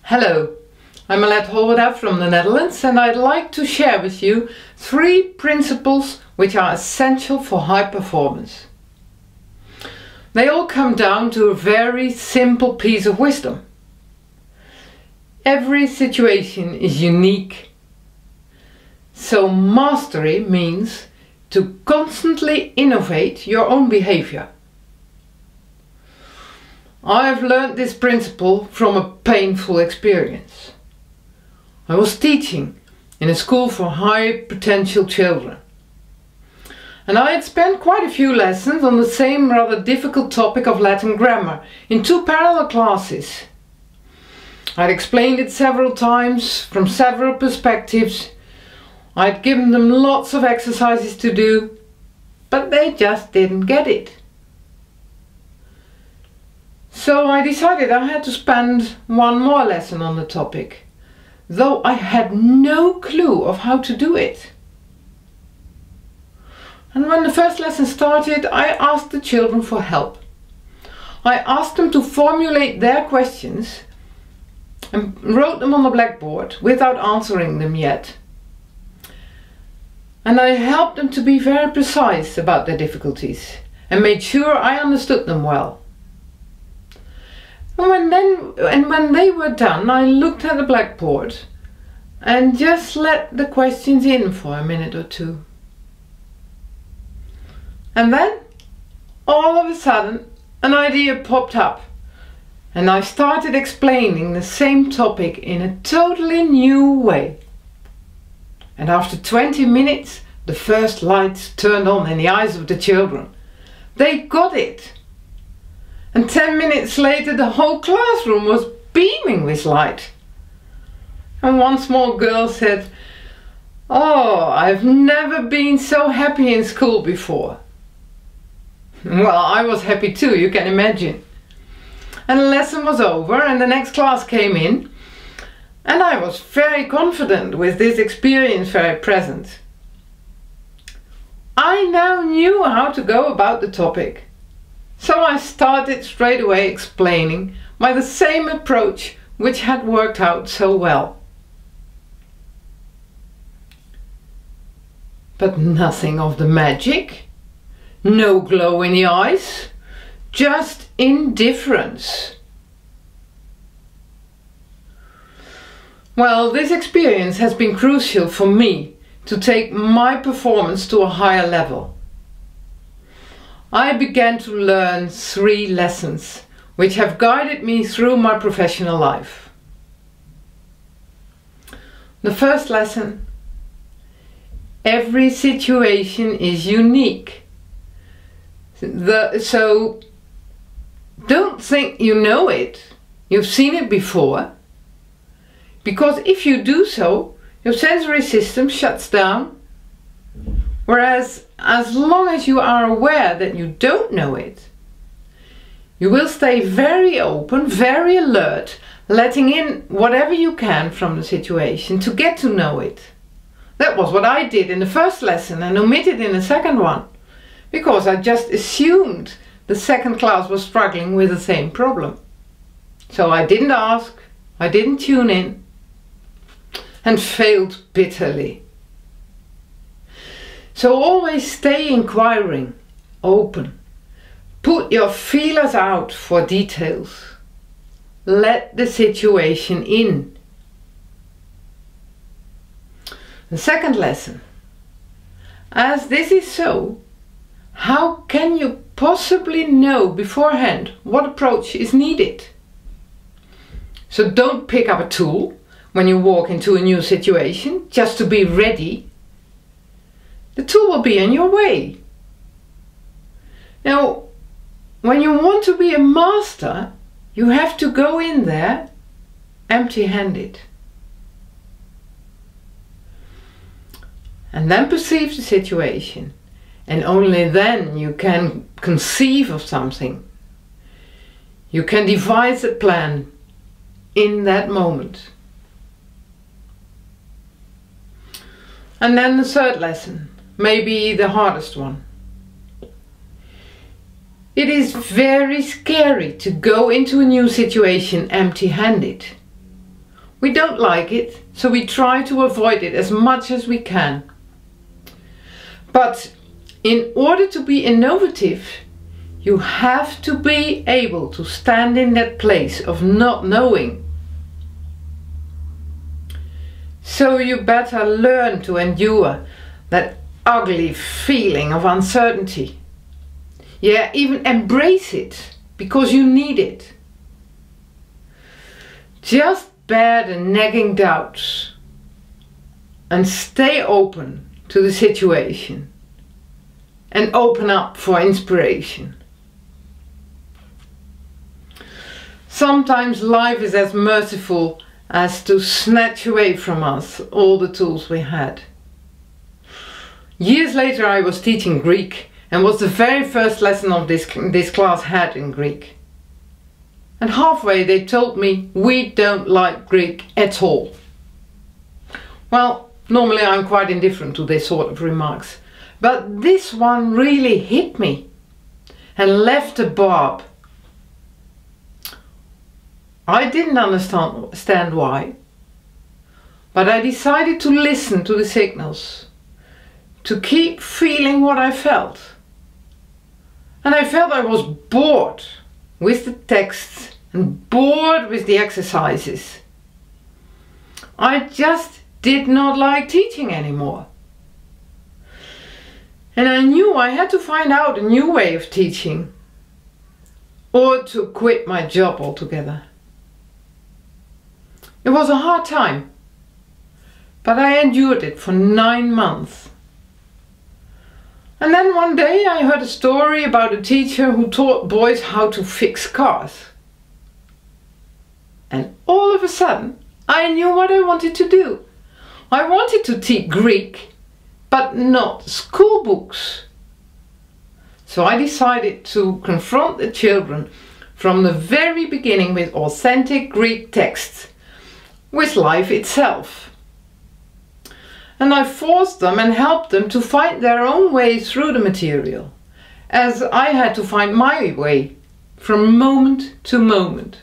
Hello, I'm Alet Holwerda from the Netherlands, and I'd like to share with you 3 principles which are essential for high performance. They all come down to a very simple piece of wisdom. Every situation is unique, so mastery means to constantly innovate your own behavior. I've learned this principle from a painful experience. I was teaching in a school for high potential children, and I had spent quite a few lessons on the same rather difficult topic of Latin grammar in 2 parallel classes. I'd explained it several times from several perspectives. I'd given them lots of exercises to do, but they just didn't get it. So I decided I had to spend 1 more lesson on the topic, though I had no clue of how to do it. And when the first lesson started, I asked the children for help. I asked them to formulate their questions and wrote them on the blackboard without answering them yet. And I helped them to be very precise about their difficulties and made sure I understood them well. And when they were done, I looked at the blackboard and just let the questions in for a minute or 2. And then, all of a sudden, an idea popped up, and I started explaining the same topic in a totally new way. And after 20 minutes, the first lights turned on in the eyes of the children. They got it. And 10 minutes later, the whole classroom was beaming with light. And one small girl said, "Oh, I've never been so happy in school before." Well, I was happy too, you can imagine. And the lesson was over and the next class came in, and I was very confident with this experience very present. I now knew how to go about the topic. So I started straight away explaining by the same approach which had worked out so well. But nothing of the magic, no glow in the eyes, just indifference. Well, this experience has been crucial for me to take my performance to a higher level. I began to learn 3 lessons which have guided me through my professional life. The first lesson: every situation is unique. So don't think you know it, you've seen it before, because if you do so, your sensory system shuts down. Whereas, as long as you are aware that you don't know it, you will stay very open, very alert, letting in whatever you can from the situation to get to know it. That was what I did in the first lesson and omitted in the second one, because I just assumed the second class was struggling with the same problem. So I didn't ask, I didn't tune in, and failed bitterly. So always stay inquiring, open. Put your feelers out for details. Let the situation in. The second lesson: as this is so, how can you possibly know beforehand what approach is needed? So don't pick up a tool when you walk into a new situation just to be ready. The tool will be in your way. Now, when you want to be a master, you have to go in there empty-handed. And then perceive the situation. And only then you can conceive of something. You can devise a plan in that moment. And then the third lesson, maybe the hardest one. It is very scary to go into a new situation empty-handed. We don't like it, so we try to avoid it as much as we can. But in order to be innovative, you have to be able to stand in that place of not knowing. So you better learn to endure that ugly feeling of uncertainty. Yeah, even embrace it, because you need it. Just bear the nagging doubts and stay open to the situation and open up for inspiration. Sometimes life is as merciful as to snatch away from us all the tools we had. Years later I was teaching Greek and was the very first lesson of this class had in Greek. And halfway they told me, we don't like Greek at all. Well, normally I'm quite indifferent to this sort of remarks, but this one really hit me and left a barb. I didn't understand why, but I decided to listen to the signals, to keep feeling what I felt. And I felt I was bored with the texts and bored with the exercises. I just did not like teaching anymore. And I knew I had to find out a new way of teaching, or to quit my job altogether. It was a hard time, but I endured it for 9 months. And then one day I heard a story about a teacher who taught boys how to fix cars. And all of a sudden I knew what I wanted to do. I wanted to teach Greek, but not school books. So I decided to confront the children from the very beginning with authentic Greek texts, with life itself. And I forced them and helped them to find their own way through the material, as I had to find my way from moment to moment.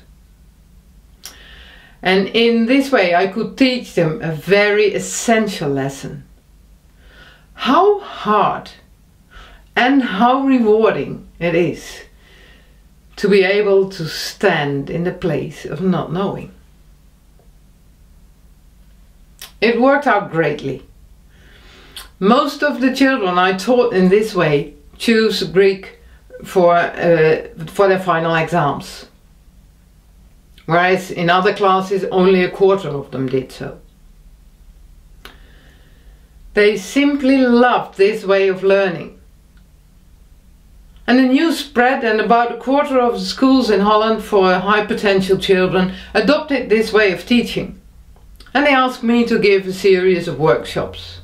And in this way I could teach them a very essential lesson. How hard and how rewarding it is to be able to stand in the place of not knowing. It worked out greatly. Most of the children I taught in this way choose Greek for their final exams, whereas in other classes only a quarter of them did so. They simply loved this way of learning. And the news spread, and about a quarter of the schools in Holland for hypertensive children adopted this way of teaching. And they asked me to give a series of workshops.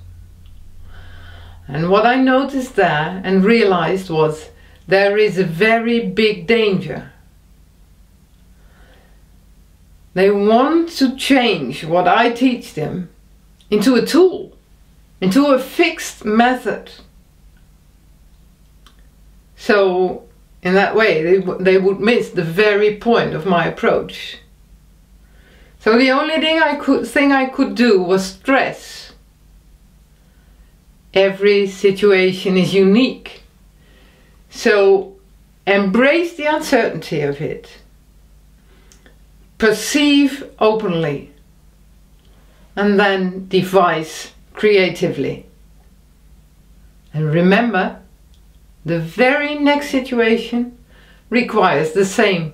And what I noticed there and realized was there is a very big danger. They want to change what I teach them into a tool, into a fixed method. So in that way they would miss the very point of my approach. So the only thing I could do was stress. Every situation is unique. So embrace the uncertainty of it. Perceive openly. And then devise creatively. And remember, the very next situation requires the same